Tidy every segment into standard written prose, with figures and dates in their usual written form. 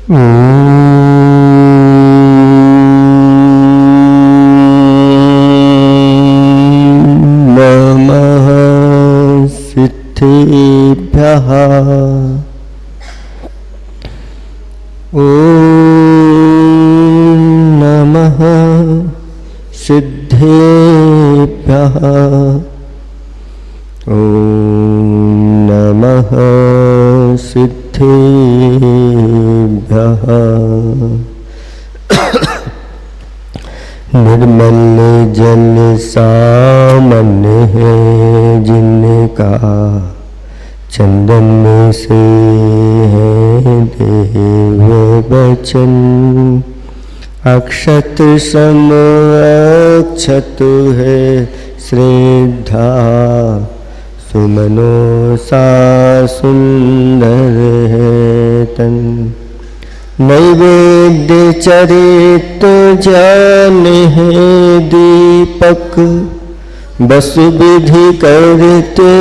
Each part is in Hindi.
नमः सिद्धेभ्यः। ॐ नमः सिद्धेभ्यः। ॐ नमः सिद्धेभ्यः। निर्मल जल सामान्य है जिनका, चंदन से है देव वचन। अक्षत सम अक्षत है श्रद्धा, सुमनो सा सुंदर है तन। नैवेद्य चरित जान है दीपक, बस विधि करते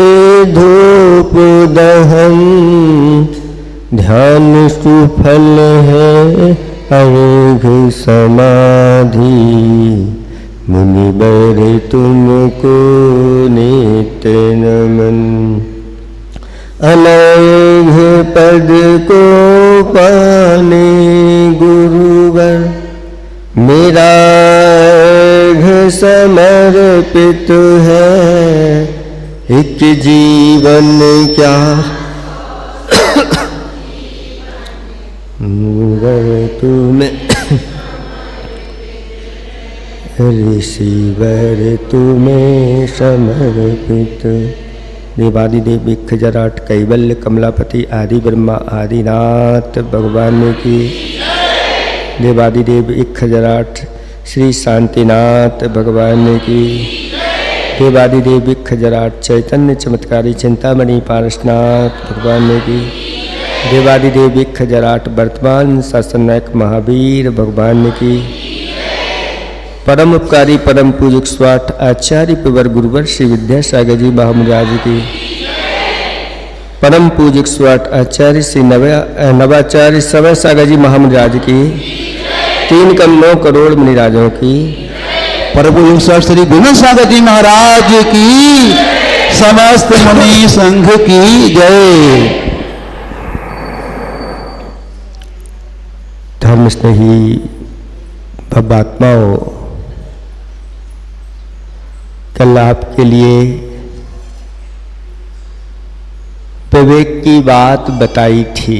धूप दहन। ध्यान सुफल है अर्घ समाधि, मुनिवर तुमको नित्य नमन। अलग पद को पाने गुरुवर, मेरा अर्घ समर्पित है। एक जीवन क्या मुनिवर तुम्हें ऋषिवर तुम्हें समर्पित। देवादिदेव विख्जराट कैवल्य कमलापति आदि ब्रह्मा आदिनाथ भगवान की। देवादिदेव विख्जराट श्री शांतिनाथ भगवान की। देवादिदेव विख्जराट चैतन्य चमत्कारी चिंतामणि पारसनाथ भगवान की। देवादिदेव विख्जराट वर्तमान शासननायक महावीर भगवान की। परम उपकारी परम पूजक स्वाट आचार्य पिवर गुरुवर श्री विद्यासागर जी महाराज की। परम पूजक स्वाट आचार्य श्री नवाचार्य समय सागर जी महाराज की। 3 कम 9 करोड़ मुनिराजों की। परम पूजक स्वाट श्री गुणसागर जी महाराज की। समस्त मुनि संघ की जय। धर्म स्नेही भवात्माओं, कल आपके लिए विवेक की बात बताई थी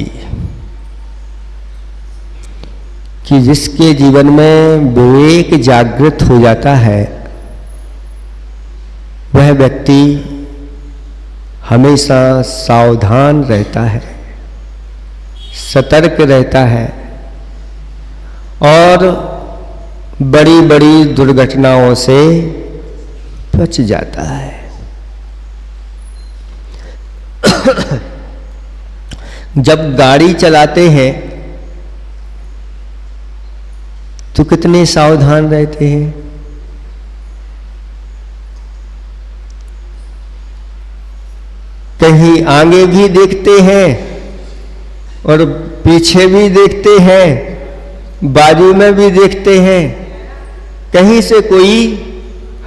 कि जिसके जीवन में विवेक जागृत हो जाता है वह व्यक्ति हमेशा सावधान रहता है, सतर्क रहता है और बड़ी बड़ी दुर्घटनाओं से बच जाता है। जब गाड़ी चलाते हैं तो कितने सावधान रहते हैं। कहीं आगे भी देखते हैं और पीछे भी देखते हैं, बाजू में भी देखते हैं, कहीं से कोई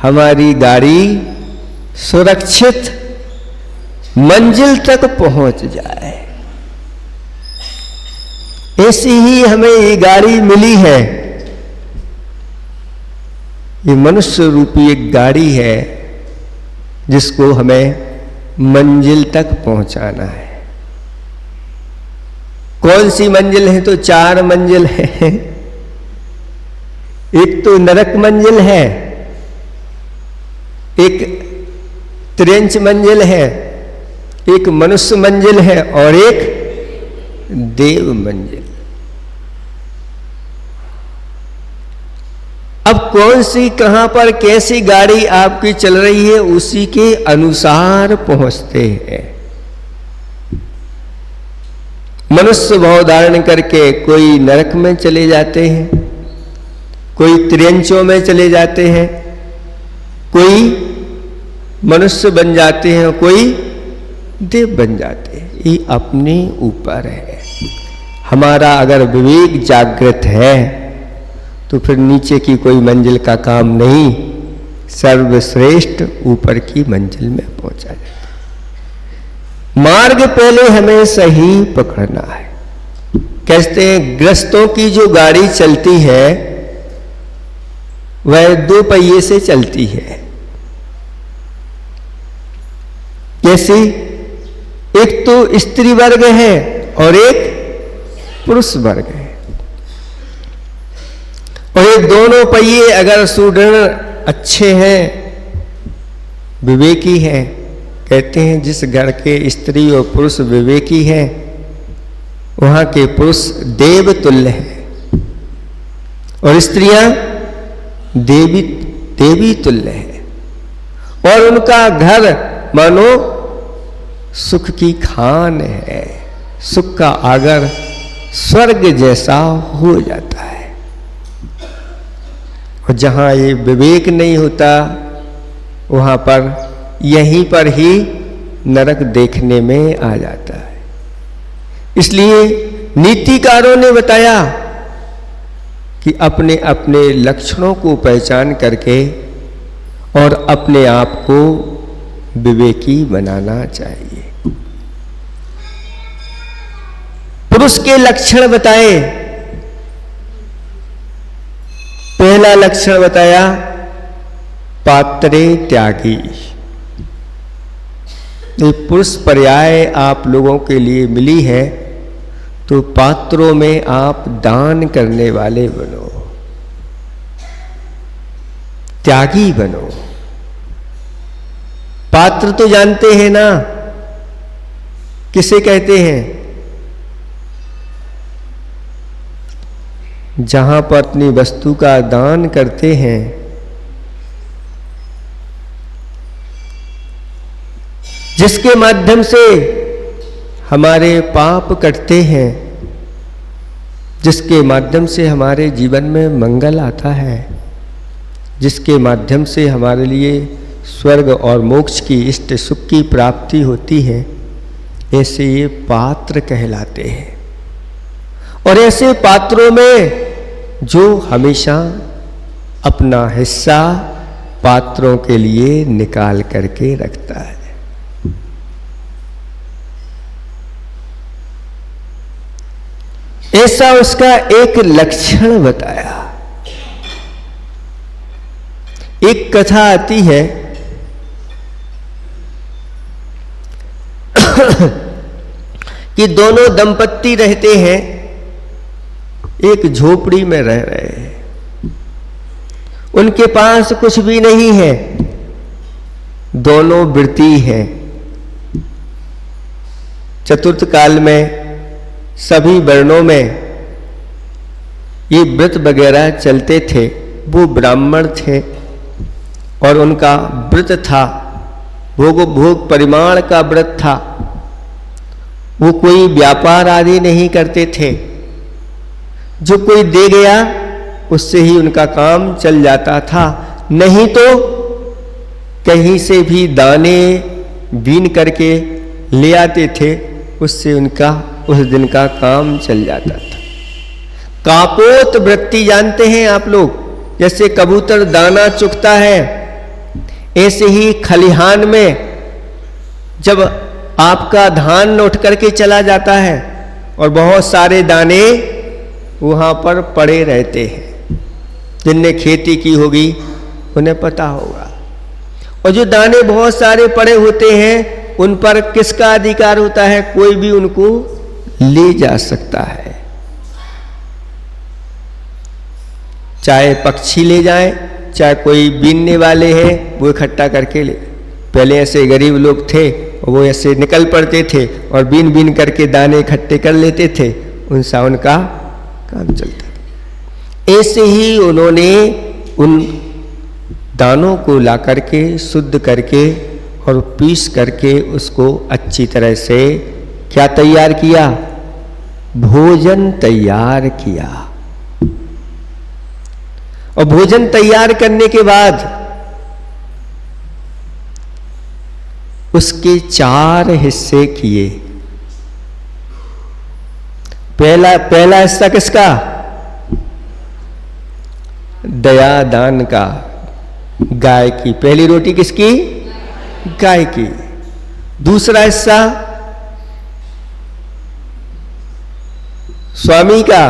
हमारी गाड़ी सुरक्षित मंजिल तक पहुंच जाए। ऐसी ही हमें ये गाड़ी मिली है। ये मनुष्य रूपी एक गाड़ी है जिसको हमें मंजिल तक पहुंचाना है। कौन सी मंजिल है? तो 4 मंजिल है। एक तो नरक मंजिल है, एक त्रिंच मंजिल है, एक मनुष्य मंजिल है और एक देव मंजिल। अब कौन सी कहां पर कैसी गाड़ी आपकी चल रही है उसी के अनुसार पहुंचते हैं। मनुष्य भाव धारण करके कोई नरक में चले जाते हैं, कोई त्रियंचों में चले जाते हैं, कोई मनुष्य बन जाते हैं, कोई देव बन जाते हैं। ये अपने ऊपर है। हमारा अगर विवेक जागृत है तो फिर नीचे की कोई मंजिल का काम नहीं, सर्वश्रेष्ठ ऊपर की मंजिल में पहुंचा जाएगा। मार्ग पहले हमें सही पकड़ना है। कहते हैं ग्रस्तों की जो गाड़ी चलती है वह 2 पहिए से चलती है। कैसी? एक तो स्त्री वर्ग है और एक पुरुष वर्ग है, और ये दोनों पहिए अगर सुदृढ़ अच्छे हैं, विवेकी हैं, कहते हैं जिस घर के स्त्री और पुरुष विवेकी हैं वहां के पुरुष देव तुल्य हैं और स्त्रियां देवी तुल्य है, और उनका घर मानो सुख की खान है, सुख का आगर स्वर्ग जैसा हो जाता है। और जहां ये विवेक नहीं होता वहां पर यहीं पर ही नरक देखने में आ जाता है। इसलिए नीतिकारों ने बताया कि अपने अपने लक्षणों को पहचान करके और अपने आप को विवेकी बनाना चाहिए। पुरुष के लक्षण बताए। पहला लक्षण बताया पात्रे त्यागी। ये पुरुष पर्याय आप लोगों के लिए मिली है तो पात्रों में आप दान करने वाले बनो, त्यागी बनो। पात्र तो जानते हैं ना किसे कहते हैं? जहां पर अपनी वस्तु का दान करते हैं, जिसके माध्यम से हमारे पाप कटते हैं, जिसके माध्यम से हमारे जीवन में मंगल आता है, जिसके माध्यम से हमारे लिए स्वर्ग और मोक्ष की इष्ट सुख की प्राप्ति होती है, ऐसे ये पात्र कहलाते हैं। और ऐसे पात्रों में जो हमेशा अपना हिस्सा पात्रों के लिए निकाल करके रखता है। ऐसा उसका एक लक्षण बताया। एक कथा आती है कि दोनों दंपत्ति रहते हैं, एक झोपड़ी में रह रहे हैं, उनके पास कुछ भी नहीं है, दोनों व्रती हैं। चतुर्थ काल में सभी वर्णों में ये व्रत वगैरह चलते थे। वो ब्राह्मण थे और उनका व्रत था, भोग परिमाण का व्रत था। वो कोई व्यापार आदि नहीं करते थे, जो कोई दे गया उससे ही उनका काम चल जाता था। नहीं तो कहीं से भी दाने बीन करके ले आते थे, उससे उनका उस दिन का काम चल जाता था। कापोत वृत्ति जानते हैं आप लोग? जैसे कबूतर दाना चुगता है, ऐसे ही खलिहान में जब आपका धान उठ करके चला जाता है और बहुत सारे दाने वहां पर पड़े रहते हैं, जिनने खेती की होगी उन्हें पता होगा। और जो दाने बहुत सारे पड़े होते हैं उन पर किसका अधिकार होता है? कोई भी उनको ले जा सकता है, चाहे पक्षी ले जाए, चाहे कोई बीनने वाले हैं वो इकट्ठा करके ले। पहले ऐसे गरीब लोग थे वो ऐसे निकल पड़ते थे और बीन बीन करके दाने इकट्ठे कर लेते थे, उनसा उनका काम चलता था। ऐसे ही उन्होंने उन दानों को ला करके शुद्ध करके और पीस करके उसको अच्छी तरह से क्या तैयार किया? भोजन तैयार किया। और भोजन तैयार करने के बाद उसके 4 हिस्से किए। पहला हिस्सा किसका? दया दान का, गाय की। पहली रोटी किसकी? गाय की। दूसरा हिस्सा स्वामी का,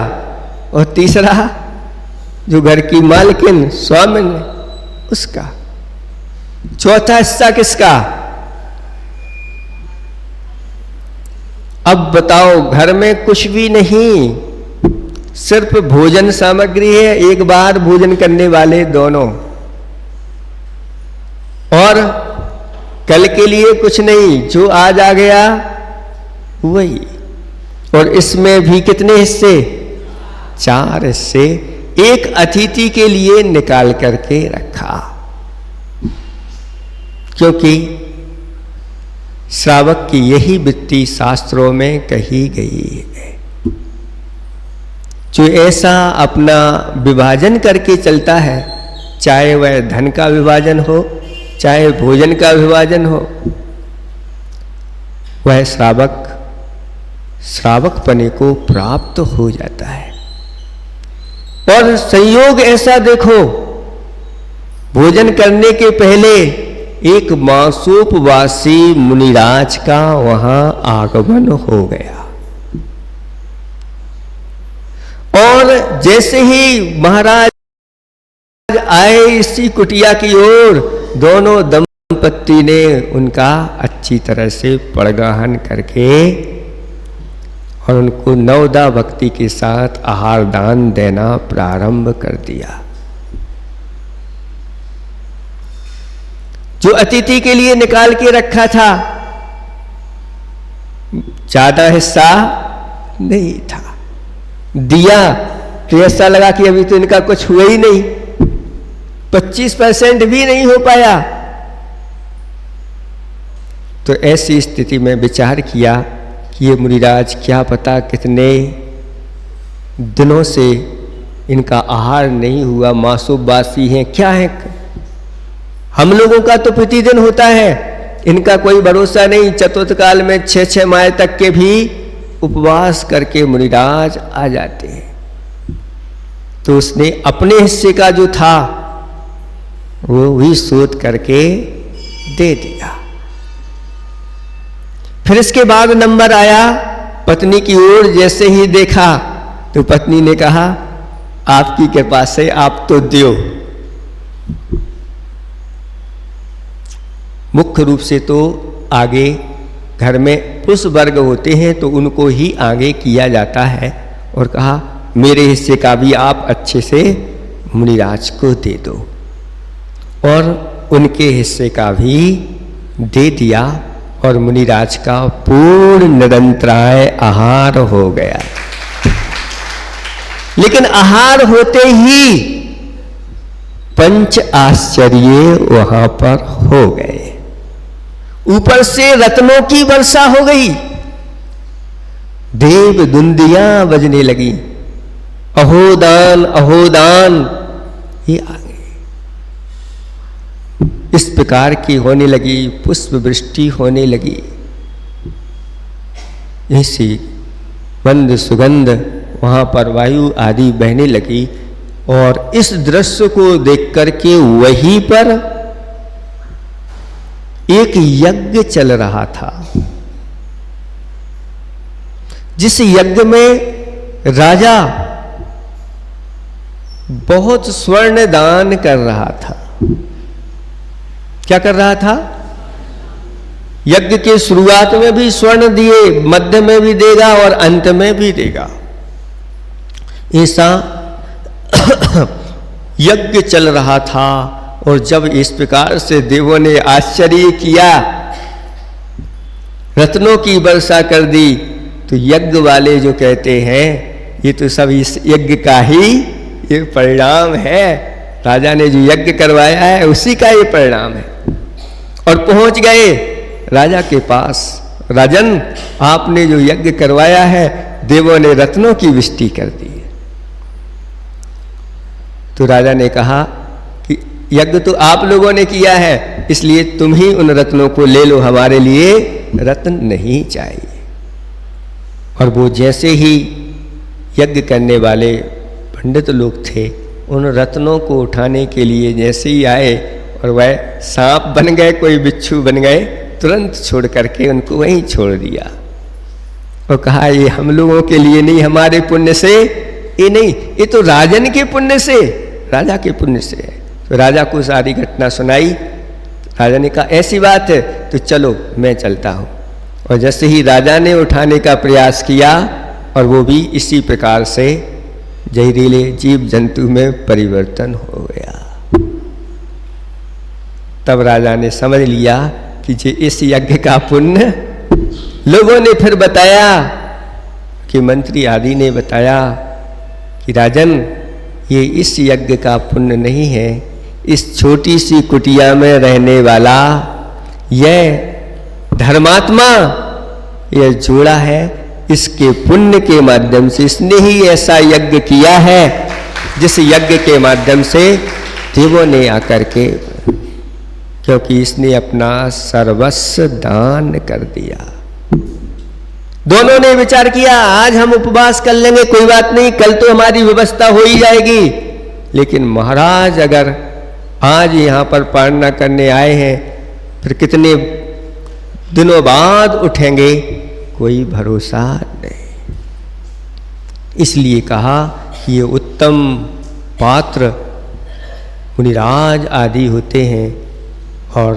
और तीसरा जो घर की मालकिन स्वामी ने उसका। चौथा हिस्सा किसका? अब बताओ, घर में कुछ भी नहीं, सिर्फ भोजन सामग्री है, एक बार भोजन करने वाले दोनों, और कल के लिए कुछ नहीं, जो आज आ गया वही। और इसमें भी कितने हिस्से? 4 हिस्से एक अतिथि के लिए निकाल करके रखा, क्योंकि श्रावक की यही वृत्ति शास्त्रों में कही गई है। जो ऐसा अपना विभाजन करके चलता है, चाहे वह धन का विभाजन हो, चाहे भोजन का विभाजन हो, वह श्रावक पने को प्राप्त हो जाता है। और संयोग ऐसा देखो, भोजन करने के पहले एक मासोपवासी मुनिराज का वहां आगमन हो गया, और जैसे ही महाराज आए इसी कुटिया की ओर, दोनों दंपत्ति ने उनका अच्छी तरह से पड़गाहन करके और उनको नवदा भक्ति के साथ आहार दान देना प्रारंभ कर दिया। जो अतिथि के लिए निकाल के रखा था, ज्यादा हिस्सा नहीं था, दिया तो ऐसा लगा कि अभी तो इनका कुछ हुआ ही नहीं, 25% भी नहीं हो पाया। तो ऐसी स्थिति में विचार किया कि ये मुनिराज क्या पता कितने दिनों से इनका आहार नहीं हुआ, मासोबासी हैं, क्या है। हम लोगों का तो प्रतिदिन होता है, इनका कोई भरोसा नहीं। चतुर्थ काल में 6-6 माह तक के भी उपवास करके मुनिराज आ जाते हैं। तो उसने अपने हिस्से का जो था वो भी शोध करके दे दिया। फिर इसके बाद नंबर आया पत्नी की ओर। जैसे ही देखा तो पत्नी ने कहा, आपकी कृपा से आप तो दियो। मुख्य रूप से तो आगे घर में पुरुष वर्ग होते हैं तो उनको ही आगे किया जाता है, और कहा मेरे हिस्से का भी आप अच्छे से मुनिराज को दे दो, और उनके हिस्से का भी दे दिया, और मुनिराज का पूर्ण निरंतराय आहार हो गया। लेकिन आहार होते ही 5 आश्चर्य वहां पर हो गए। ऊपर से रत्नों की वर्षा हो गई, देव दुंदियां बजने लगी, अहोदान अहोदान ये आ गए। इस प्रकार की होने लगी, पुष्प वृष्टि होने लगी, ऐसी मंद सुगंध वहां पर वायु आदि बहने लगी। और इस दृश्य को देख करके वहीं पर एक यज्ञ चल रहा था, जिस यज्ञ में राजा बहुत स्वर्ण दान कर रहा था। क्या कर रहा था? यज्ञ के शुरुआत में भी स्वर्ण दिए, मध्य में भी देगा और अंत में भी देगा। ऐसा यज्ञ चल रहा था। और जब इस प्रकार से देवों ने आश्चर्य किया, रत्नों की वर्षा कर दी, तो यज्ञ वाले जो कहते हैं ये तो सब इस यज्ञ का ही ये परिणाम है, राजा ने जो यज्ञ करवाया है उसी का ये परिणाम है। और पहुंच गए राजा के पास, राजन आपने जो यज्ञ करवाया है देवों ने रत्नों की वृष्टि कर दी। तो राजा ने कहा कि यज्ञ तो आप लोगों ने किया है, इसलिए तुम ही उन रत्नों को ले लो, हमारे लिए रत्न नहीं चाहिए। और वो जैसे ही यज्ञ करने वाले पंडित लोग थे, उन रत्नों को उठाने के लिए जैसे ही आए और वह सांप बन गए, कोई बिच्छू बन गए, तुरंत छोड़ करके उनको वहीं छोड़ दिया और कहा ये हम लोगों के लिए नहीं, हमारे पुण्य से ये नहीं, ये तो राजन के पुण्य से, राजा के पुण्य से है। तो राजा को सारी घटना सुनाई। राजा ने कहा ऐसी बात है तो चलो मैं चलता हूँ। और जैसे ही राजा ने उठाने का प्रयास किया और वो भी इसी प्रकार से जहरीले जीव जंतु में परिवर्तन हो गया। तब राजा ने समझ लिया कि जे इस यज्ञ का पुण्य, लोगों ने फिर बताया कि मंत्री आदि ने बताया कि राजन ये इस यज्ञ का पुण्य नहीं है, इस छोटी सी कुटिया में रहने वाला यह धर्मात्मा, यह जोड़ा है, इसके पुण्य के माध्यम से इसने ही ऐसा यज्ञ किया है जिस यज्ञ के माध्यम से देवों ने आकर के, क्योंकि इसने अपना सर्वस्व दान कर दिया। दोनों ने विचार किया आज हम उपवास कर लेंगे, कोई बात नहीं, कल तो हमारी व्यवस्था हो ही जाएगी, लेकिन महाराज अगर आज यहाँ पर पारणा करने आए हैं फिर कितने दिनों बाद उठेंगे, कोई भरोसा नहीं। इसलिए कहा कि ये उत्तम पात्र मुनिराज आदि होते हैं और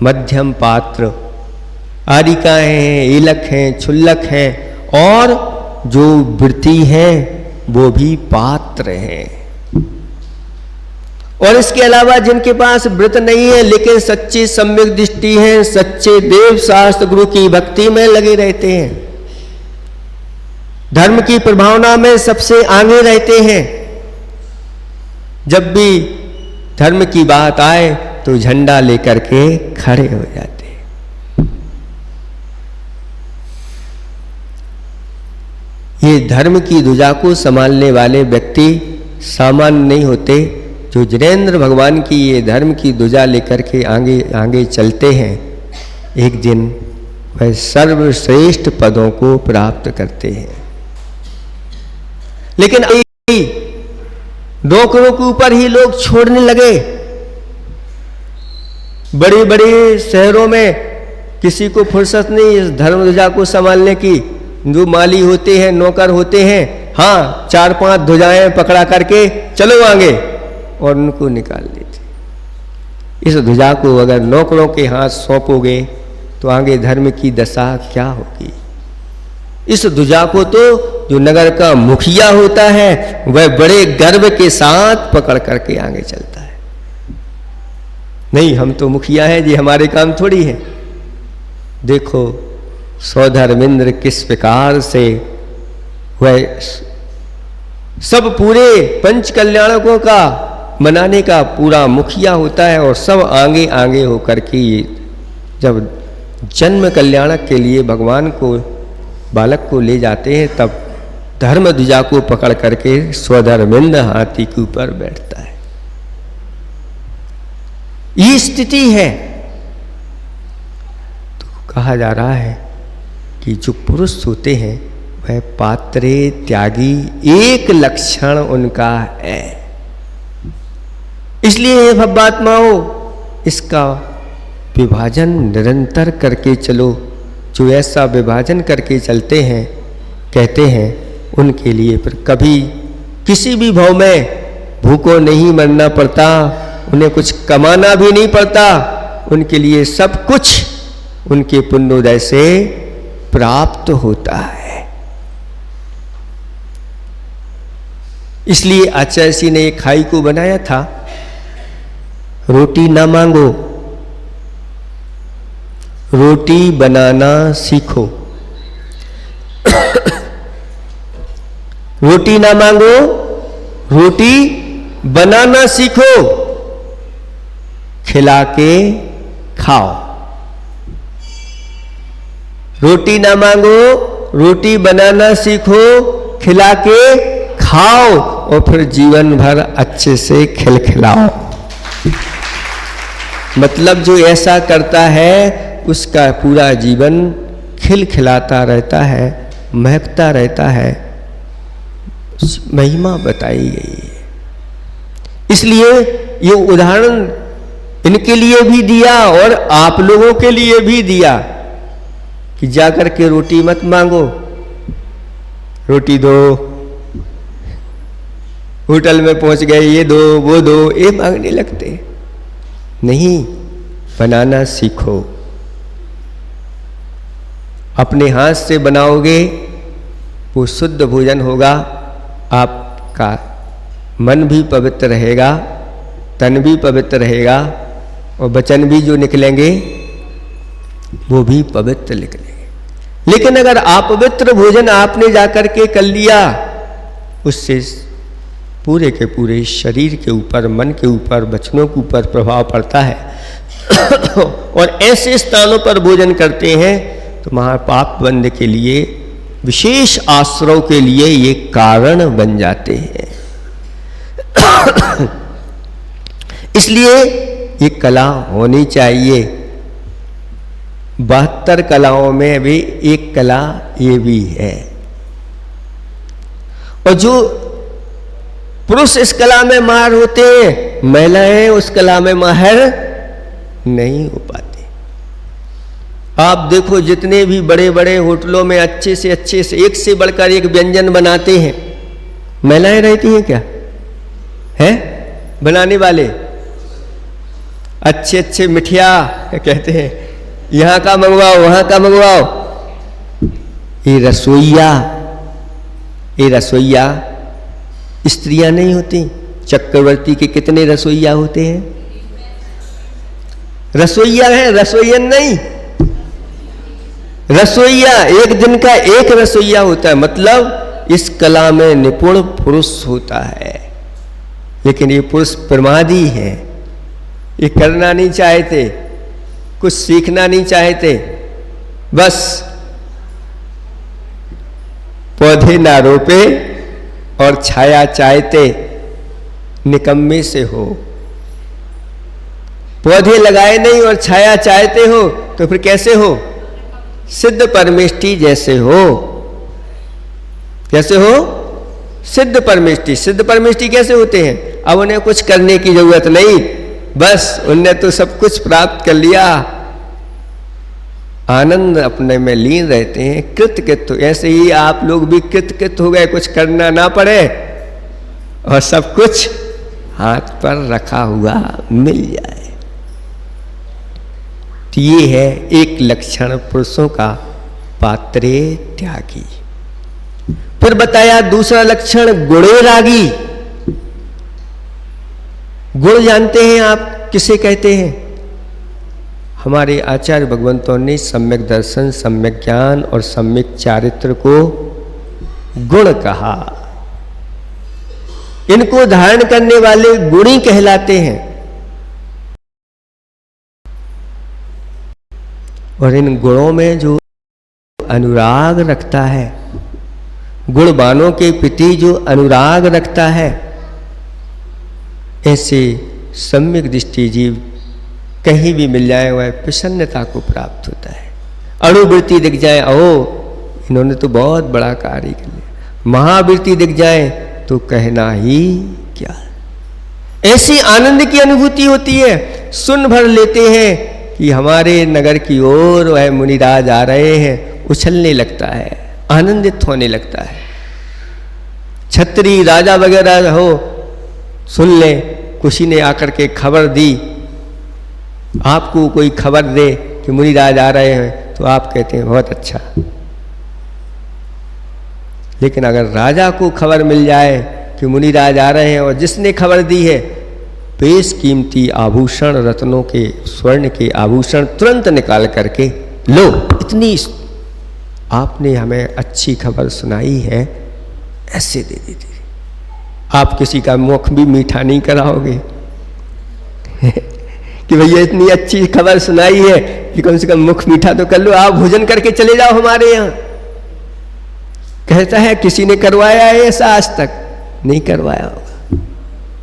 मध्यम पात्र आरिकाएं हैं, ईलक हैं, छुल्लक हैं और जो वृत्ति हैं वो भी पात्र हैं। और इसके अलावा जिनके पास व्रत नहीं है लेकिन सच्ची सम्यक दृष्टि है, सच्चे देव शास्त्र गुरु की भक्ति में लगे रहते हैं, धर्म की प्रभावना में सबसे आगे रहते हैं, जब भी धर्म की बात आए तो झंडा लेकर के खड़े हो जाते हैं। ये धर्म की ध्वजा को संभालने वाले व्यक्ति सामान्य नहीं होते। जो जिनेंद्र भगवान की ये धर्म की ध्वजा लेकर के आगे आगे चलते हैं, एक दिन वह सर्वश्रेष्ठ पदों को प्राप्त करते हैं। लेकिन नौकरों के ऊपर ही लोग छोड़ने लगे। बड़े बड़े शहरों में किसी को फुर्सत नहीं इस धर्म ध्वजा को संभालने की। जो माली होते हैं, नौकर होते हैं, हाँ 4-5 ध्वजाएं पकड़ा करके चलो आगे और उनको निकाल देते। इस ध्वजा को अगर नौकरों के हाथ सौंपोगे तो आगे धर्म की दशा क्या होगी। इस ध्वजा को तो जो नगर का मुखिया होता है वह बड़े गर्व के साथ पकड़ करके आगे चलता है। नहीं हम तो मुखिया हैं जी, हमारे काम थोड़ी है। देखो सौधर्मेंद्र किस प्रकार से वह सब पूरे पंच कल्याणकों का मनाने का पूरा मुखिया होता है और सब आगे आगे होकर के जब जन्म कल्याणक के लिए भगवान को बालक को ले जाते हैं तब धर्म ध्वजा को पकड़ करके स्वधर्मेंद्र हाथी के ऊपर बैठता है। ये स्थिति है। तो कहा जा रहा है कि जो पुरुष होते हैं वह पात्रे त्यागी एक लक्षण उनका है। इसलिए भव्यात्माओं इसका विभाजन निरंतर करके चलो। जो ऐसा विभाजन करके चलते हैं, कहते हैं उनके लिए फिर कभी किसी भी भाव में भूखों नहीं मरना पड़ता, उन्हें कुछ कमाना भी नहीं पड़ता, उनके लिए सब कुछ उनके पुण्योदय से प्राप्त होता है। इसलिए आचार्य जी ने एक खाई को बनाया था, रोटी ना मांगो, रोटी बनाना सीखो। रोटी ना मांगो, रोटी बनाना सीखो, खिला के खाओ। रोटी ना मांगो, रोटी बनाना सीखो, खिला के खाओ और फिर जीवन भर अच्छे से खिलखिलाओ। मतलब जो ऐसा करता है उसका पूरा जीवन खिलखिलाता रहता है, महकता रहता है, महिमा बताई गई है। इसलिए ये उदाहरण इनके लिए भी दिया और आप लोगों के लिए भी दिया कि जाकर के रोटी मत मांगो, रोटी दो, होटल में पहुंच गए ये दो वो दो, ये मांगने लगते। नहीं, बनाना सीखो। अपने हाथ से बनाओगे वो शुद्ध भोजन होगा, आपका मन भी पवित्र रहेगा, तन भी पवित्र रहेगा और वचन भी जो निकलेंगे वो भी पवित्र निकलेंगे। लेकिन अगर अपवित्र भोजन आपने जाकर के कर लिया, उससे पूरे के पूरे शरीर के ऊपर, मन के ऊपर, वचनों के ऊपर प्रभाव पड़ता है और ऐसे स्थानों पर भोजन करते हैं तो महापाप बंद के लिए, विशेष आश्रय के लिए ये कारण बन जाते हैं। इसलिए ये कला होनी चाहिए। 72 कलाओं में भी एक कला ये भी है। और जो पुरुष इस कला में माहिर होते हैं, महिलाएं उस कला में माहिर नहीं हो पाती। आप देखो जितने भी बड़े बड़े होटलों में अच्छे से एक से बढ़कर एक व्यंजन बनाते हैं, महिलाएं रहती हैं क्या? हैं बनाने वाले अच्छे अच्छे मिठिया कहते हैं, यहाँ का मंगवाओ वहाँ का मंगवाओ। ये रसोईया स्त्रियां नहीं होती। चक्रवर्ती के कितने रसोईया होते हैं? रसोईया है, रसोईयन नहीं। रसोईया एक दिन का एक रसोईया होता है, मतलब इस कला में निपुण पुरुष होता है। लेकिन ये पुरुष प्रमादी है, ये करना नहीं चाहते, कुछ सीखना नहीं चाहते, बस पौधे ना रोपे और छाया चाहते, निकम्मे से हो। पौधे लगाए नहीं और छाया चाहते हो तो फिर कैसे हो? सिद्ध परमेष्टि जैसे हो। कैसे हो? सिद्ध परमेष्टि। सिद्ध परमेष्टि कैसे होते हैं? अब उन्हें कुछ करने की जरूरत नहीं, बस उनने तो सब कुछ प्राप्त कर लिया, आनंद अपने में लीन रहते हैं, कृतकृत। ऐसे ही आप लोग भी कृतकृत हो गए, कुछ करना ना पड़े और सब कुछ हाथ पर रखा हुआ मिल जाए। तो ये है एक लक्षण पुरुषों का, पात्रे त्यागी। फिर बताया दूसरा लक्षण गुणे रागी। गुण जानते हैं आप किसे कहते हैं? हमारे आचार्य भगवंतों ने सम्यक दर्शन, सम्यक ज्ञान और सम्यक चारित्र को गुण कहा। इनको धारण करने वाले गुणी कहलाते हैं। और इन गुणों में जो अनुराग रखता है, गुणवानों के प्रति जो अनुराग रखता है, ऐसे सम्यक दृष्टि जीव कहीं भी मिल जाए वह प्रसन्नता को प्राप्त होता है। अणुवृत्ति दिख जाए, ओ इन्होंने तो बहुत बड़ा कार्य कर लिया। महावृत्ति दिख जाए तो कहना ही क्या। ऐसी आनंद की अनुभूति होती है। सुन भर लेते हैं कि हमारे नगर की ओर वह मुनिराज आ रहे हैं, उछलने लगता है, आनंदित होने लगता है। छत्री राजा वगैरह हो, सुन ले किसी ने आकर के खबर दी, आपको कोई खबर दे कि मुनिराज आ रहे हैं, तो आप कहते हैं बहुत अच्छा। लेकिन अगर राजा को खबर मिल जाए कि मुनिराज आ रहे हैं और जिसने खबर दी है बेश कीमती आभूषण, रत्नों के, स्वर्ण के आभूषण तुरंत निकाल करके, लो इतनी आपने हमें अच्छी खबर सुनाई है, ऐसे दे देते। आप किसी का मुख भी मीठा नहीं कराओगे कि भैया इतनी अच्छी खबर सुनाई है कि कम से कम मुख मीठा तो कर लो, आप भोजन करके चले जाओ हमारे यहाँ। कहता है किसी ने करवाया है ऐसा? आज तक नहीं करवाया होगा।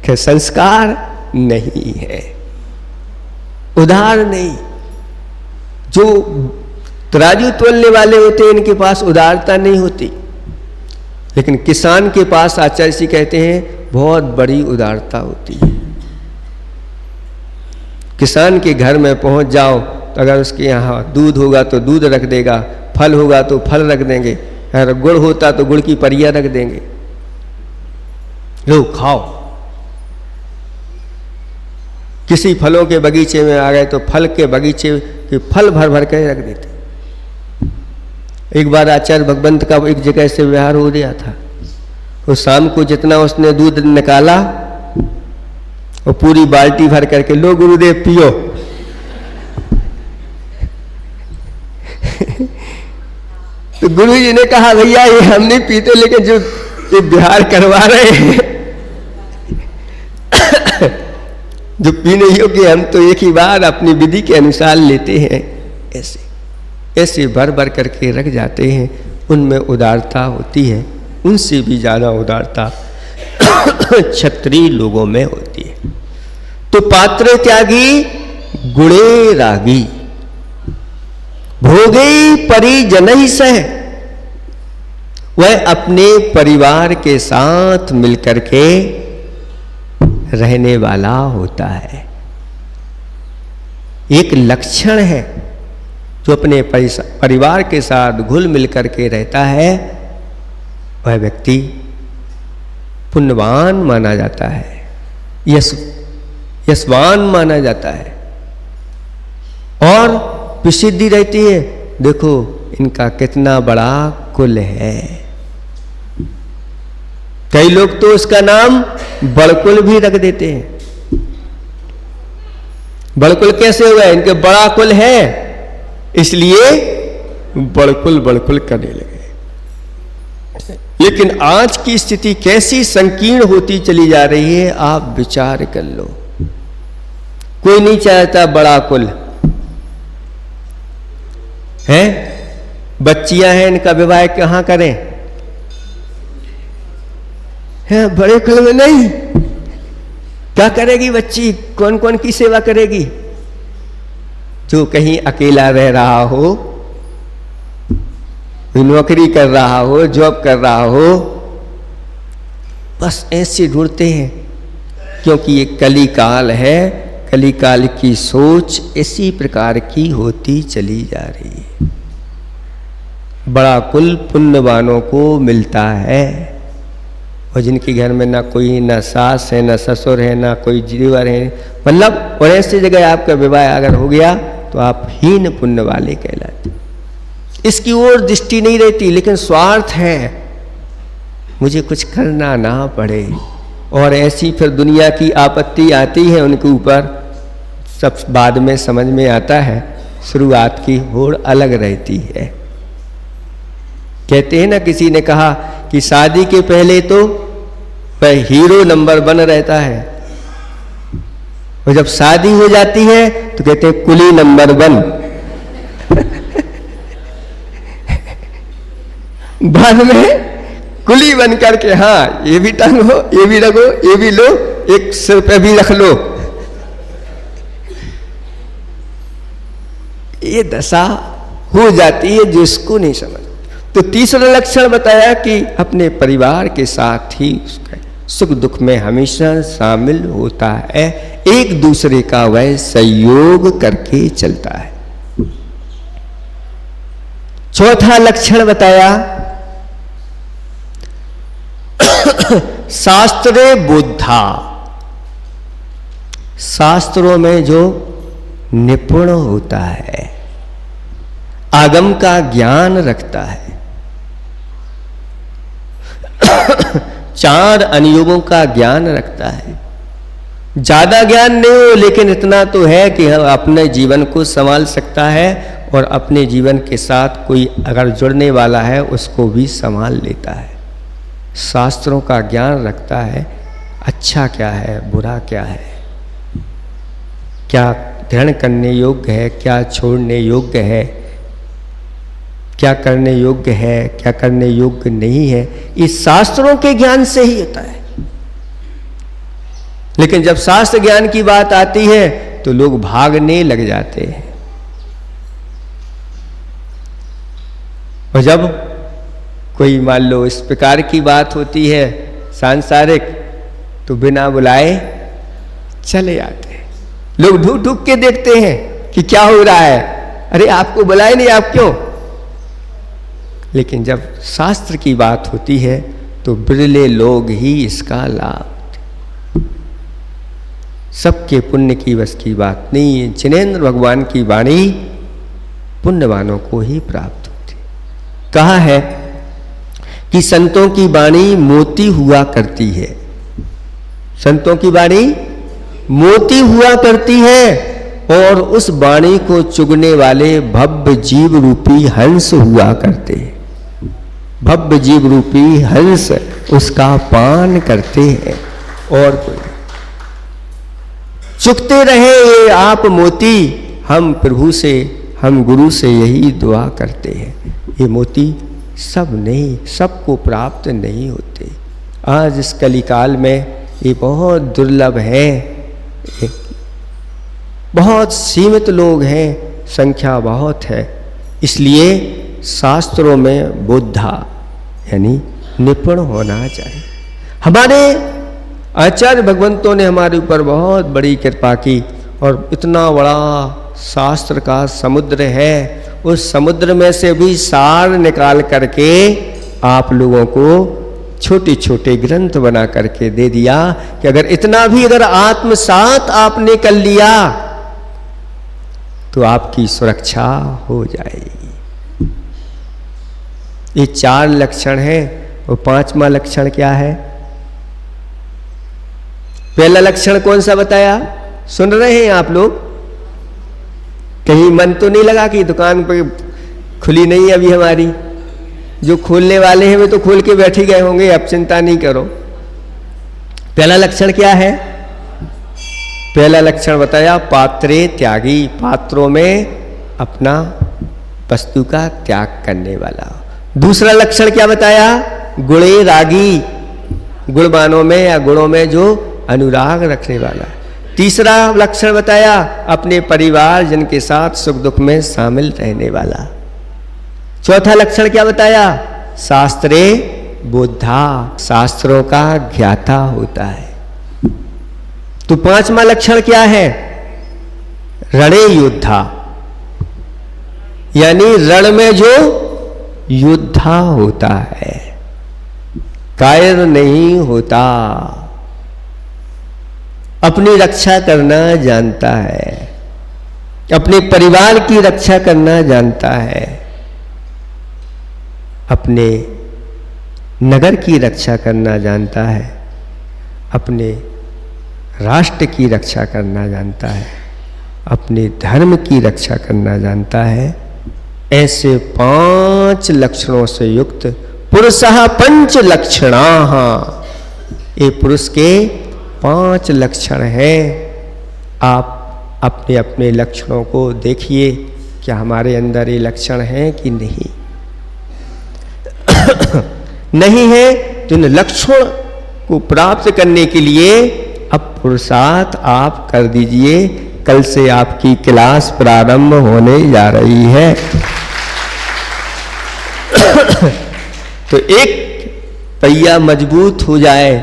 कि संस्कार नहीं है, उदार नहीं। जो तराजू तोलने वाले होते हैं इनके पास उदारता नहीं होती। लेकिन किसान के पास आचार्य जी कहते हैं बहुत बड़ी उदारता होती है। किसान के घर में पहुंच जाओ तो अगर उसके यहाँ दूध होगा तो दूध रख देगा, फल होगा तो फल रख देंगे, अगर गुड़ होता तो गुड़ की परियां रख देंगे, लो खाओ। किसी फलों के बगीचे में आ गए तो फल के बगीचे के फल भर भर कर रख देते। एक बार आचार्य भगवंत का एक जगह से व्यवहार हो गया था, वो शाम को जितना उसने दूध निकाला वो पूरी बाल्टी भर करके लो गुरुदेव पियो। तो गुरु जी ने कहा भैया ये हम नहीं पीते, लेकिन जो ये बिहार करवा रहे हैं जो पीने योग्य हम तो एक ही बार अपनी विधि के अनुसार लेते हैं। ऐसे ऐसे भर भर करके रख जाते हैं, उनमें उदारता होती है। उनसे भी ज्यादा उदारता क्षत्रिय लोगों में होती है। तो पात्र त्यागी गुणे रागी, भोगे परिजन ही सह, वह अपने परिवार के साथ मिलकर के रहने वाला होता है। एक लक्षण है जो अपने परिवार के साथ घुल मिल करके रहता है, वह व्यक्ति पुण्यवान माना जाता है, यशवान माना जाता है और प्रसिद्धि रहती है। देखो इनका कितना बड़ा कुल है। कई लोग तो उसका नाम बड़कुल भी रख देते हैं। बड़कुल कैसे हुआ? इनके बड़ा कुल है इसलिए बड़कुल बड़कुल करने लगे। लेकिन आज की स्थिति कैसी संकीर्ण होती चली जा रही है, आप विचार कर लो। कोई नहीं चाहता बड़ा कुल है। बच्चियां हैं, इनका विवाह कहां करें? है बड़े कुल में नहीं। क्या करेगी बच्ची? कौन कौन की सेवा करेगी? जो कहीं अकेला रह रहा हो, नौकरी कर रहा हो, जॉब कर रहा हो, बस ऐसे ढूंढते हैं। क्योंकि ये कली काल है, कली काल की सोच इसी प्रकार की होती चली जा रही है। बड़ा कुल पुण्यवानों को मिलता है, और जिनके घर में ना कोई ना सास है, ना ससुर है, ना कोई जीवर है, मतलब और ऐसी जगह आपका विवाह अगर हो गया तो आप हीन पुण्य वाले कहलाते। इसकी ओर दृष्टि नहीं रहती, लेकिन स्वार्थ है, मुझे कुछ करना ना पड़े। और ऐसी फिर दुनिया की आपत्ति आती है उनके ऊपर, सब बाद में समझ में आता है। शुरुआत की होड़ अलग रहती है। कहते हैं ना, किसी ने कहा कि शादी के पहले तो वह हीरो नंबर 1 रहता है, और जब शादी हो जाती है तो कहते हैं कुली नंबर 1। बाद में कुली बन करके, हाँ ये भी टांगो, ये भी रखो, ये भी लो, एक सिर पे भी रख लो। ये दशा हो जाती है जिसको नहीं समझ। तो तीसरा लक्षण बताया कि अपने परिवार के साथ ही सुख दुख में हमेशा शामिल होता है, एक दूसरे का वह सहयोग करके चलता है। चौथा लक्षण बताया शास्त्रे बुद्धा, शास्त्रों में जो निपुण होता है, आगम का ज्ञान रखता है, 4 अनुयोगों का ज्ञान रखता है। ज्यादा ज्ञान नहीं हो, लेकिन इतना तो है कि हम अपने जीवन को संभाल सकता है, और अपने जीवन के साथ कोई अगर जुड़ने वाला है उसको भी संभाल लेता है। शास्त्रों का ज्ञान रखता है, अच्छा क्या है, बुरा क्या है, क्या ग्रहण करने योग्य है, क्या छोड़ने योग्य है, क्या करने योग्य है, क्या करने योग्य नहीं है। इस शास्त्रों के ज्ञान से ही होता है। लेकिन जब शास्त्र ज्ञान की बात आती है तो लोग भागने लग जाते हैं, और जब कोई मान लो इस प्रकार की बात होती है सांसारिक, तो बिना बुलाए चले आते हैं। लोग ढूंढ ढूंढ के देखते हैं कि क्या हो रहा है, अरे आपको बुलाए नहीं, आप क्यों? लेकिन जब शास्त्र की बात होती है तो बिरले लोग ही इसका लाभ, सबके पुण्य की बस की बात नहीं है। जिनेंद्र भगवान की वाणी पुण्यवानों को ही प्राप्त होती। कहा है कि संतों की वाणी मोती हुआ करती है, संतों की वाणी मोती हुआ करती है, और उस वाणी को चुगने वाले भव्य जीव रूपी हंस हुआ करते हैं। भव्य जीव रूपी हंस उसका पान करते हैं, और कोई चुगते रहे ये आप मोती, हम प्रभु से, हम गुरु से यही दुआ करते हैं। ये मोती सब नहीं, सबको प्राप्त नहीं होते। आज इस कलिकाल में ये बहुत दुर्लभ है, बहुत सीमित लोग हैं, संख्या बहुत है। इसलिए शास्त्रों में बुद्धा यानी निपुण होना चाहिए। हमारे आचार्य भगवंतों ने हमारे ऊपर बहुत बड़ी कृपा की, और इतना बड़ा शास्त्र का समुद्र है, उस समुद्र में से भी सार निकाल करके आप लोगों को छोटे छोटे ग्रंथ बना करके दे दिया कि अगर इतना भी अगर आत्मसात आपने कर लिया तो आपकी सुरक्षा हो जाएगी। ये 4 लक्षण हैं, और 5वां लक्षण क्या है? पहला लक्षण कौन सा बताया? सुन रहे हैं आप लोग? कहीं मन तो नहीं लगा कि दुकान पे खुली नहीं अभी हमारी? जो खोलने वाले हैं वे तो खोल के बैठ ही गए होंगे, अब चिंता नहीं करो। पहला लक्षण क्या है? पहला लक्षण बताया पात्रे त्यागी, पात्रों में अपना वस्तु का त्याग करने वाला। दूसरा लक्षण क्या बताया? गुणे रागी, गुणवानों में या गुणों में जो अनुराग रखने वाला। तीसरा लक्षण बताया अपने परिवार जन के साथ सुख दुख में शामिल रहने वाला। चौथा लक्षण क्या बताया? शास्त्रे बुद्धा, शास्त्रों का ज्ञाता होता है। तो 5वां लक्षण क्या है? रणेय योद्धा, यानी रण में जो योद्धा होता है, कायर नहीं होता, अपनी रक्षा करना जानता है, अपने परिवार की रक्षा करना जानता है, अपने नगर की रक्षा करना जानता है, अपने राष्ट्र की रक्षा करना जानता है, अपने धर्म की रक्षा करना जानता है। ऐसे 5 लक्षणों से युक्त पुरुषः 5 लक्षणाः, ये पुरुष के 5 लक्षण हैं। आप अपने अपने लक्षणों को देखिए, क्या हमारे अंदर ये लक्षण हैं कि नहीं? नहीं है तो इन लक्षण को प्राप्त करने के लिए अब पुरुषार्थ आप कर दीजिए। कल से आपकी क्लास प्रारंभ होने जा रही है। तो एक पहिया मजबूत हो जाए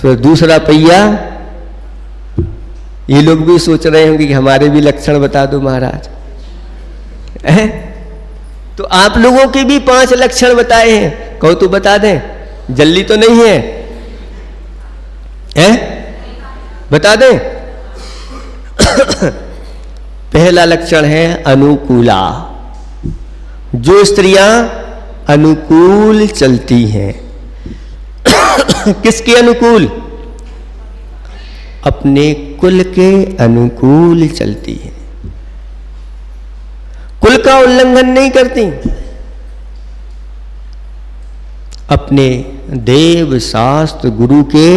तो दूसरा पहिया, ये लोग भी सोच रहे होंगे कि हमारे भी लक्षण बता दो महाराज। तो आप लोगों के भी 5 लक्षण बताए हैं, कहो तो बता दें, जल्दी तो नहीं है, हैं? बता दें। पहला लक्षण है अनुकूला, जो स्त्रियां अनुकूल चलती हैं। किसके अनुकूल? अपने कुल के अनुकूल चलती हैं, कुल का उल्लंघन नहीं करती, अपने देव शास्त्र गुरु के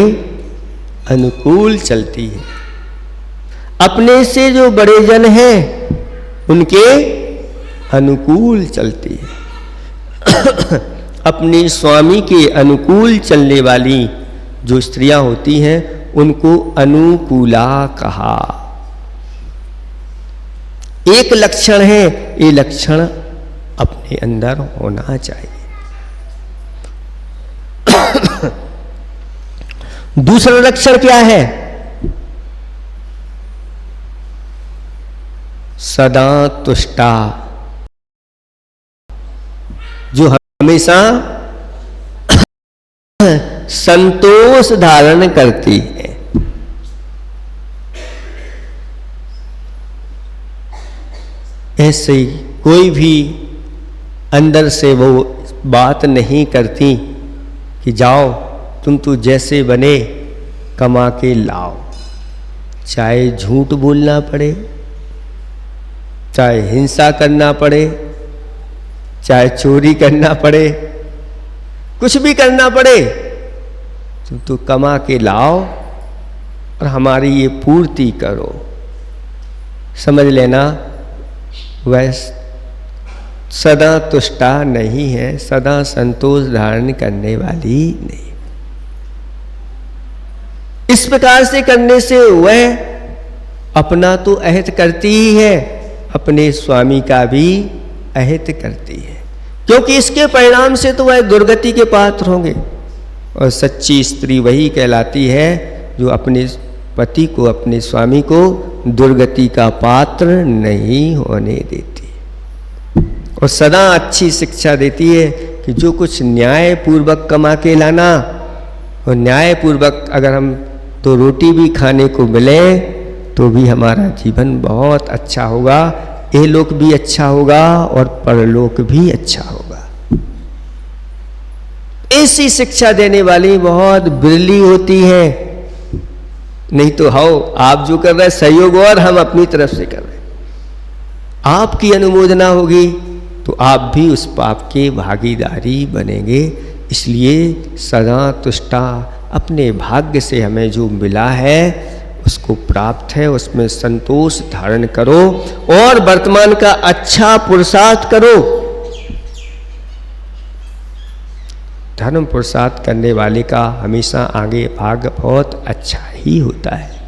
अनुकूल चलती है, अपने से जो बड़े जन हैं उनके अनुकूल चलती है। अपने स्वामी के अनुकूल चलने वाली जो स्त्रियां होती हैं उनको अनुकूला कहा। एक लक्षण है, ये लक्षण अपने अंदर होना चाहिए। दूसरा लक्षण क्या है? सदा तुष्टा, जो हमेशा संतोष धारण करती है। ऐसे कोई भी अंदर से वो बात नहीं करती कि जाओ तुम तो जैसे बने कमा के लाओ, चाहे झूठ बोलना पड़े, चाहे हिंसा करना पड़े, चाहे चोरी करना पड़े, कुछ भी करना पड़े, तुम तो कमा के लाओ और हमारी ये पूर्ति करो। समझ लेना, वह सदा तुष्टा नहीं है, सदा संतोष धारण करने वाली नहीं। इस प्रकार से करने से वह अपना तो अहित करती ही है, अपने स्वामी का भी अहित करती है, क्योंकि इसके परिणाम से तो वह दुर्गति के पात्र होंगे। और सच्ची स्त्री वही कहलाती है जो अपने पति को, अपने स्वामी को दुर्गति का पात्र नहीं होने देती, और सदा अच्छी शिक्षा देती है कि जो कुछ न्याय पूर्वक कमा के लाना, और न्याय पूर्वक अगर हम तो रोटी भी खाने को मिले तो भी हमारा जीवन बहुत अच्छा होगा, इहलोक भी अच्छा होगा और परलोक भी अच्छा होगा। ऐसी शिक्षा देने वाली बहुत बिरली होती है। नहीं तो हाओ आप जो कर रहे हैं सहयोग और हम अपनी तरफ से कर रहे हैं, आपकी अनुमोदना होगी तो आप भी उस पाप के भागीदारी बनेंगे। इसलिए सदा तुष्टा, अपने भाग्य से हमें जो मिला है उसको प्राप्त है, उसमें संतोष धारण करो और वर्तमान का अच्छा पुरुषार्थ करो। धर्म पुरुषार्थ करने वाले का हमेशा आगे भाग्य बहुत अच्छा ही होता है।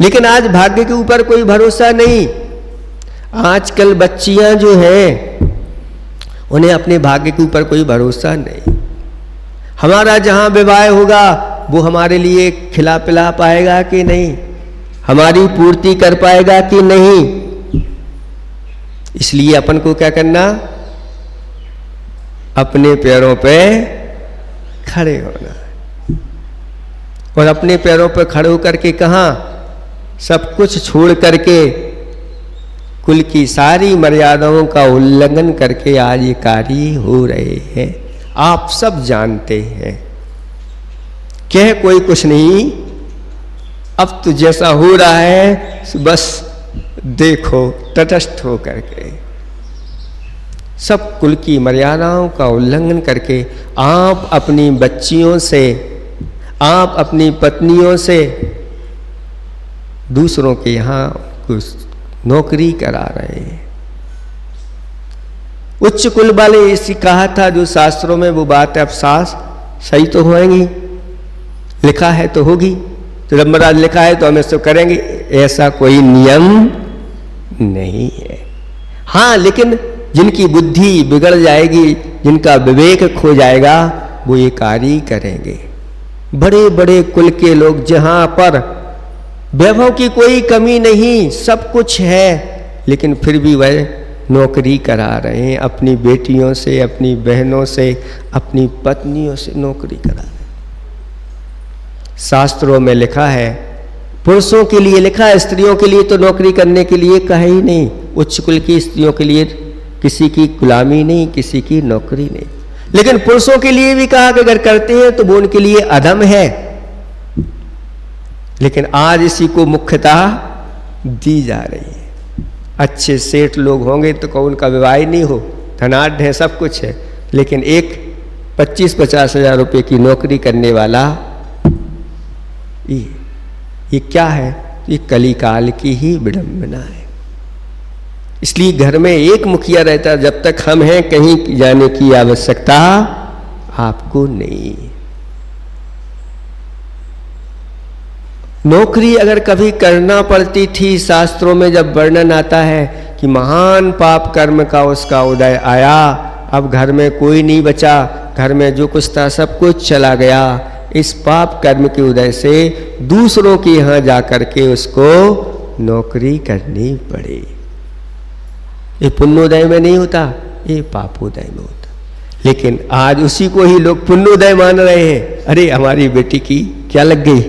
लेकिन आज भाग्य के ऊपर कोई भरोसा नहीं। आजकल बच्चियां जो हैं उन्हें अपने भाग्य के ऊपर कोई भरोसा नहीं। हमारा जहां विवाह होगा वो हमारे लिए खिला पिला पाएगा कि नहीं, हमारी पूर्ति कर पाएगा कि नहीं। इसलिए अपन को क्या करना, अपने पैरों पे खड़े होना, और अपने पैरों पे खड़े होकर के कहाँ, सब कुछ छोड़ करके कुल की सारी मर्यादाओं का उल्लंघन करके आज ये कार्य हो रहे हैं। आप सब जानते हैं, कह कोई कुछ नहीं, अब तो जैसा हो रहा है बस देखो तटस्थ हो करके। सब कुल की मर्यादाओं का उल्लंघन करके आप अपनी बच्चियों से, आप अपनी पत्नियों से दूसरों के यहाँ कुछ नौकरी करा रहे हैं। उच्च कुल वाले इसी कहा था, जो शास्त्रों में वो बात अब सास सही तो होएंगी, लिखा है तो होगी, तो जब महाराज लिखा है तो हम इसको करेंगे, ऐसा कोई नियम नहीं है। हाँ, लेकिन जिनकी बुद्धि बिगड़ जाएगी, जिनका विवेक खो जाएगा, वो ये कार्य करेंगे। बड़े बड़े कुल के लोग जहां पर वैभव की कोई कमी नहीं, सब कुछ है, लेकिन फिर भी वह नौकरी करा रहे हैं, अपनी बेटियों से, अपनी बहनों से, अपनी पत्नियों से नौकरी करा रहे हैं। शास्त्रों में लिखा है, पुरुषों के लिए लिखा है, स्त्रियों के लिए तो नौकरी करने के लिए कहा ही नहीं। उच्च कुल की स्त्रियों के लिए किसी की गुलामी नहीं, किसी की नौकरी नहीं, लेकिन पुरुषों के लिए भी कहा कि अगर करते हैं तो वो उनके लिए अधम है। लेकिन आज इसी को मुख्यता दी जा रही है। अच्छे सेठ लोग होंगे तो कौन का विवाह नहीं हो, धनाढ़ है, सब कुछ है, लेकिन एक 25-50 हजार रुपये की नौकरी करने वाला, ये क्या है? ये कलिकाल की ही विडंबना है। इसलिए घर में एक मुखिया रहता, जब तक हम हैं कहीं जाने की आवश्यकता आपको नहीं। नौकरी अगर कभी करना पड़ती थी, शास्त्रों में जब वर्णन आता है कि महान पाप कर्म का उसका उदय आया, अब घर में कोई नहीं बचा, घर में जो कुछ था सब कुछ चला गया। इस पाप कर्म के उदय से दूसरों के यहाँ जाकर के उसको नौकरी करनी पड़ी। ये पुण्योदय में नहीं होता, ये पापोदय में होता। लेकिन आज उसी को ही लोग पुण्योदय मान रहे हैं। अरे हमारी बेटी की क्या लग गई,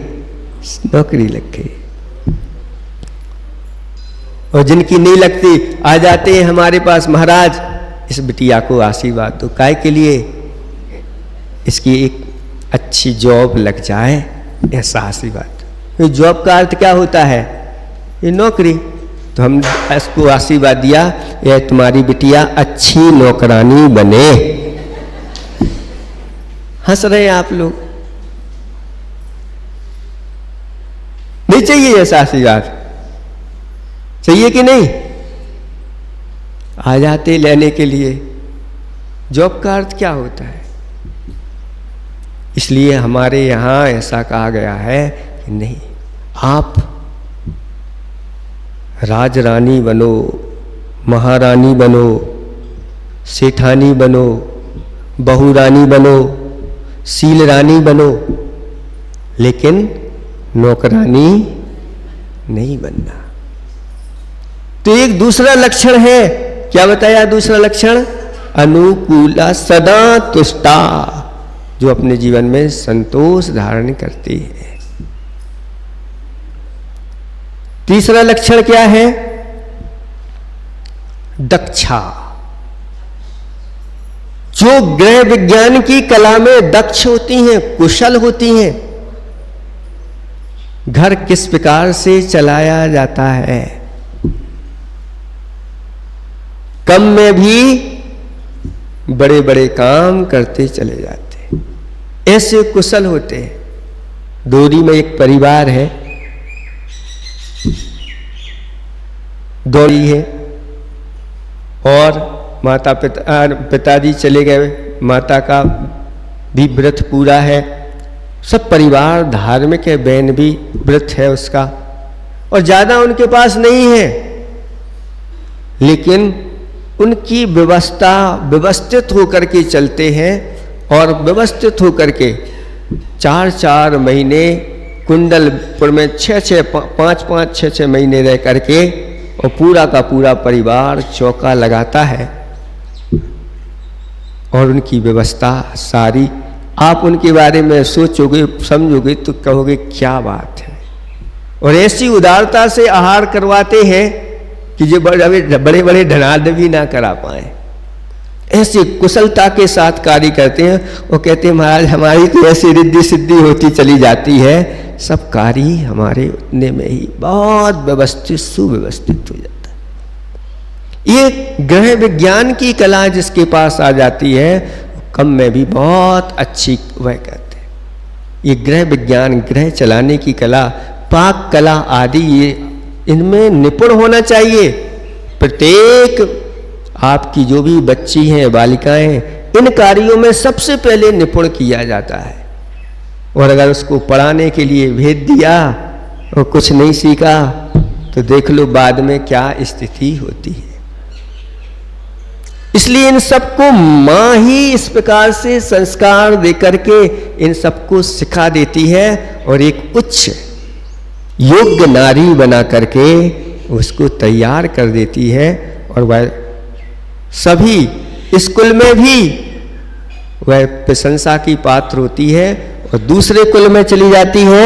नौकरी लग गई। और जिनकी नहीं लगती आ जाते हैं हमारे पास, महाराज इस बिटिया को आशीर्वाद दो। काय के लिए? इसकी एक अच्छी जॉब लग जाए, ऐसा आशीर्वाद। जॉब का अर्थ क्या होता है? ये नौकरी। तो हम इसको आशीर्वाद दिया, यह तुम्हारी बिटिया अच्छी नौकरानी बने। हंस रहे हैं आप लोग। नहीं चाहिए ऐसा आशीर्वाद? चाहिए कि नहीं? आ जाते लेने के लिए। जॉब का अर्थ क्या होता है? इसलिए हमारे यहां ऐसा कहा गया है कि नहीं, आप राजरानी बनो, महारानी बनो, सेठानी बनो, बहुरानी बनो, सील रानी बनो, लेकिन नौकरानी नहीं बनना। तो एक दूसरा लक्षण है, क्या बताया दूसरा लक्षण? अनुकूला सदा तुष्टा, जो अपने जीवन में संतोष धारण करती है। तीसरा लक्षण क्या है? दक्षा, जो गृह विज्ञान की कला में दक्ष होती हैं, कुशल होती हैं। घर किस प्रकार से चलाया जाता है, कम में भी बड़े बड़े काम करते चले जाते हैं, ऐसे कुशल होते हैं। दूरी में एक परिवार है, दौड़ी है, और माता पिताजी चले गए, माता का भी व्रत पूरा है, सब परिवार धार्मिक है, बहन भी व्रत है उसका, और ज्यादा उनके पास नहीं है, लेकिन उनकी व्यवस्था व्यवस्थित होकर के चलते हैं। और व्यवस्थित होकर के 4-4 महीने कुंडलपुर में 5-5, 6-6 महीने रह करके, और पूरा का पूरा परिवार चौका लगाता है। और उनकी व्यवस्था सारी, आप उनके बारे में सोचोगे, समझोगे तो कहोगे क्या बात है। और ऐसी उदारता से आहार करवाते हैं कि जो बड़े बड़े धनाढ्य भी ना करा पाए, ऐसी कुशलता के साथ कार्य करते हैं। वो कहते हैं महाराज हमारी तो ऐसी रिद्धि सिद्धि होती चली जाती है, सब कार्य हमारे उतने में ही बहुत व्यवस्थित सुव्यवस्थित हो जाता है। ये गृह विज्ञान की कला जिसके पास आ जाती है, कम में भी बहुत अच्छी वह कहते हैं। ये गृह विज्ञान, गृह चलाने की कला, पाक कला आदि, ये इनमें निपुण होना चाहिए। प्रत्येक आपकी जो भी बच्ची हैं, बालिकाएं, इन कार्यों में सबसे पहले निपुण किया जाता है। और अगर उसको पढ़ाने के लिए भेज दिया और कुछ नहीं सीखा, तो देख लो बाद में क्या स्थिति होती है। इसलिए इन सबको माँ ही इस प्रकार से संस्कार देकर के इन सबको सिखा देती है, और एक उच्च योग्य नारी बना करके उसको तैयार कर देती है। और वह सभी स्कूल में भी वह प्रशंसा की पात्र होती है, और दूसरे कुल में चली जाती है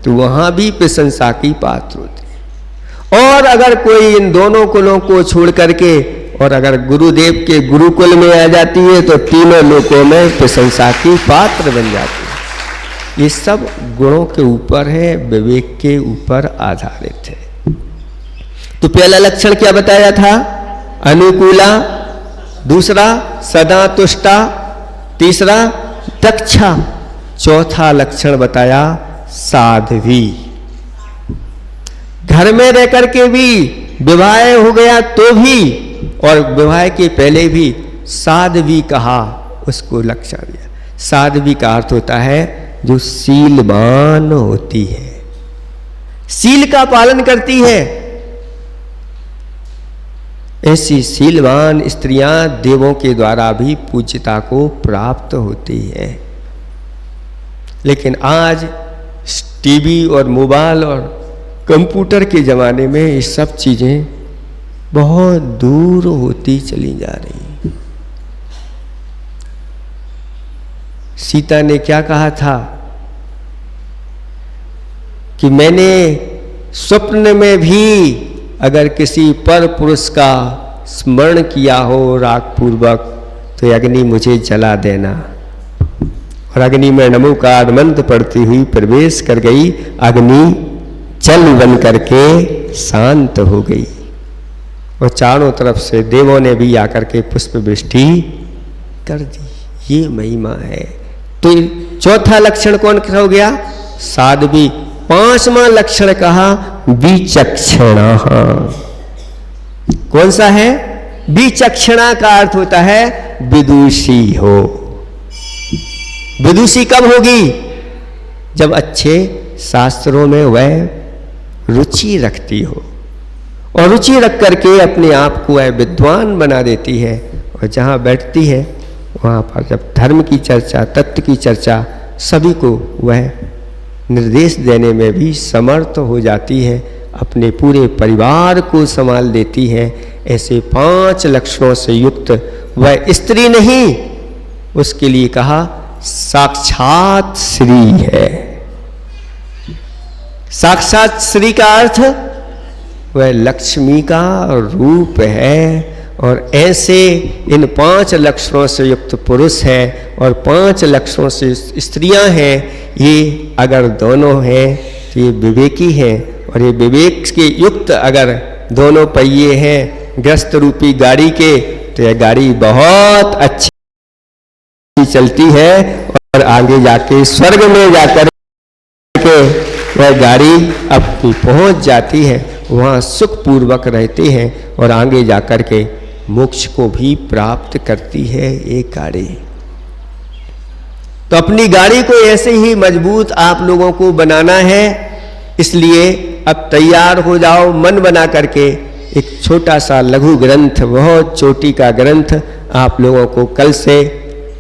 तो वहां भी प्रशंसा की पात्र होती है। और अगर कोई इन दोनों कुलों को छोड़ करके और अगर गुरुदेव के गुरुकुल में आ जाती है, तो तीनों लोकों में प्रशंसा की पात्र बन जाती है। ये सब गुणों के ऊपर है, विवेक के ऊपर आधारित है। तो पहला लक्षण क्या बताया था? अनुकूला, दूसरा सदा तुष्टा, तीसरा दक्षा, चौथा लक्षण बताया साध्वी। घर में रह करके भी विवाह हो गया तो भी, और विवाह के पहले भी साध्वी कहा, उसको लक्षण दिया। साध्वी का अर्थ होता है जो शीलवान होती है, शील का पालन करती है। ऐसी शीलवान स्त्रियां देवों के द्वारा भी पूज्यता को प्राप्त होती है। लेकिन आज टीवी और मोबाइल और कंप्यूटर के ज़माने में ये सब चीज़ें बहुत दूर होती चली जा रही। सीता ने क्या कहा था कि मैंने स्वप्न में भी अगर किसी पर पुरुष का स्मरण किया हो राग पूर्वक तो अग्नि मुझे जला देना। और अग्नि में नमोकार मंत्र पढ़ती हुई प्रवेश कर गई। अग्नि जल बन करके शांत हो गई और चारों तरफ से देवों ने भी आकर के पुष्प वृष्टि कर दी। ये महिमा है। तो चौथा लक्षण कौन हो गया? साध्वी। पांचवा लक्षण कहा विचक्षणा। कौन सा है? विचक्षणा का अर्थ होता है विदुषी हो। विदुषी कब होगी? जब अच्छे शास्त्रों में वह रुचि रखती हो और रुचि रख करके अपने आप को वह विद्वान बना देती है। और जहाँ बैठती है वहाँ पर जब धर्म की चर्चा, तत्व की चर्चा, सभी को वह निर्देश देने में भी समर्थ हो जाती है, अपने पूरे परिवार को संभाल देती है। ऐसे 5 लक्षणों से युक्त वह स्त्री नहीं, उसके लिए कहा साक्षात श्री है। साक्षात श्री का अर्थ वह लक्ष्मी का रूप है। और ऐसे इन 5 लक्षणों से युक्त पुरुष है और 5 लक्षणों से स्त्रियां हैं। ये अगर दोनों हैं तो ये विवेकी हैं। और ये विवेक के युक्त अगर दोनों पहिए हैं ग्रस्त रूपी गाड़ी के, तो यह गाड़ी बहुत अच्छी चलती है और आगे जाके स्वर्ग में जाकर के वह गाड़ी अपनी पहुंच जाती है। वहाँ सुखपूर्वक रहते हैं और आगे जाकर के मोक्ष को भी प्राप्त करती है एक गाड़ी। तो अपनी गाड़ी को ऐसे ही मजबूत आप लोगों को बनाना है। इसलिए अब तैयार हो जाओ मन बना करके। एक छोटा सा लघु ग्रंथ, बहुत चोटी का ग्रंथ आप लोगों को कल से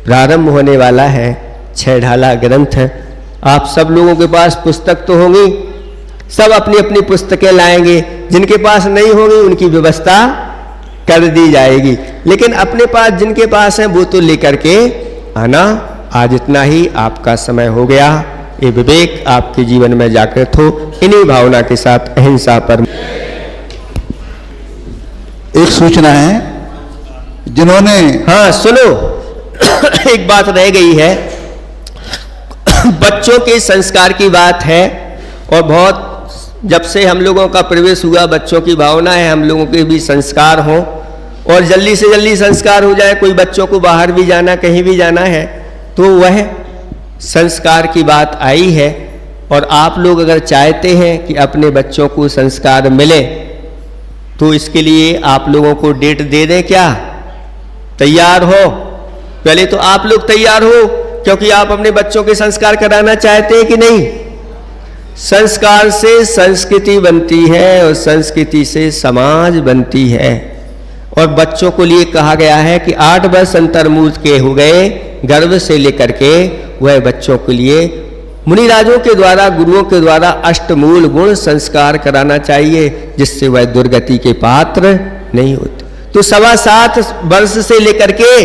प्रारंभ होने वाला है। 6 ढाला ग्रंथ। आप सब लोगों के पास पुस्तक तो होंगी, सब अपनी अपनी पुस्तकें लाएंगे। जिनके पास नहीं होंगी उनकी व्यवस्था कर दी जाएगी। लेकिन अपने पास जिनके पास है वो तो लेकर के आना। आज इतना ही आपका समय हो गया। ये विवेक आपके जीवन में जागृत हो। इन्हीं भावना के साथ अहिंसा पर एक सूचना है जिन्होंने, हाँ सुनो एक बात रह गई है। बच्चों के संस्कार की बात है और बहुत जब से हम लोगों का प्रवेश हुआ बच्चों की भावना है हम लोगों के भी संस्कार हों और जल्दी से जल्दी संस्कार हो जाए। कोई बच्चों को बाहर भी जाना, कहीं भी जाना है तो वह संस्कार की बात आई है। और आप लोग अगर चाहते हैं कि अपने बच्चों को संस्कार मिले तो इसके लिए आप लोगों को डेट दे दें क्या? तैयार हो? पहले तो आप लोग तैयार हो, क्योंकि आप अपने बच्चों के संस्कार कराना चाहते हैं कि नहीं? संस्कार से संस्कृति बनती है और संस्कृति से समाज बनती है। और बच्चों को लिए कहा गया है कि 8 वर्ष अंतर्मूर्त के हो गए गर्भ से लेकर के वह बच्चों के लिए मुनिराजों के द्वारा, गुरुओं के द्वारा अष्टमूल गुण संस्कार कराना चाहिए, जिससे वह दुर्गति के पात्र नहीं होते। तो 7.25 वर्ष से लेकर के,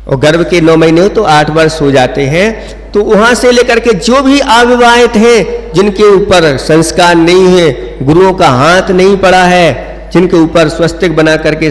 और गर्भ के 9 महीने हो तो 8 वर्ष हो जाते हैं। तो वहां से लेकर के जो भी अविवाहित हैं, जिनके ऊपर संस्कार नहीं है, गुरुओं का हाथ नहीं पड़ा है, जिनके ऊपर स्वस्तिक बना करके